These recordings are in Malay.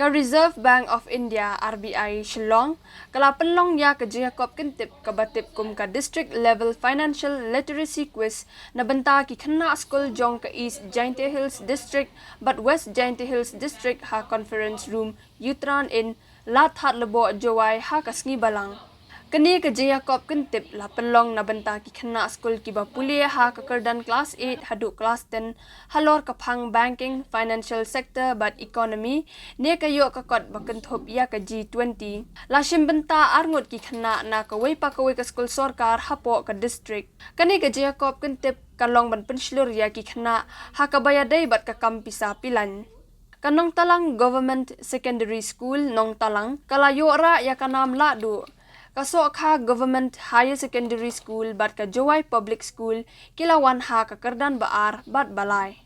Ka Reserve Bank of India RBI Shillong kala penlong ya ke Jacob kentip ke batip kum ka district level financial literacy quiz na benta ki khana school jong ke East Jaintia Hills district but West Jaintia Hills district ha conference room Utran in Lathat Lebo Jowai ha kasngi balang. Kani ke Jacob kentip la penlong na benta ki khana school ki ba pulia ha ka kerdan class 8 hadu class 10 halor ka phang banking financial sector but economy ne ka yo ka kot bakan thop ya ka G20 la shim benta arngot ki khana na ka wei pa ka wei ka school sarkar hapo ka district kani ke Jacob kentip kalong ban penslur ya ki khana ha ka bayadai bat ka kampisa pilan Kanong Talang Government Secondary School Nong Talang kalayo ra ya kanam la du Kasok ha Government Higher Secondary School bat ka Jowai Public School kilawan ha ka kerdan baar bat balai.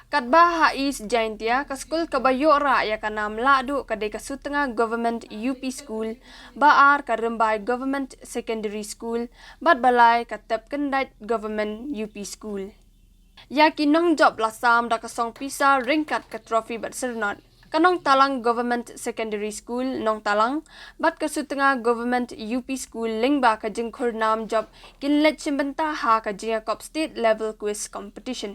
Kadba ha East Jaintia ka school kabayo ra ya kanam ladu kadai ka Sutanga Government UP School baar ka Rembay Government Secondary School bat balai ka Tep Kendait Government UP School. Ya kinong job lasam da kasong pisa ringkat ka trophy bat sernot. Kanong Talang Government Secondary School Nong Talang bat ka Sutanga Government UP School lingba ka jingkhur nam job kinlet chimbenta ha ka Jacob State Level Quiz Competition.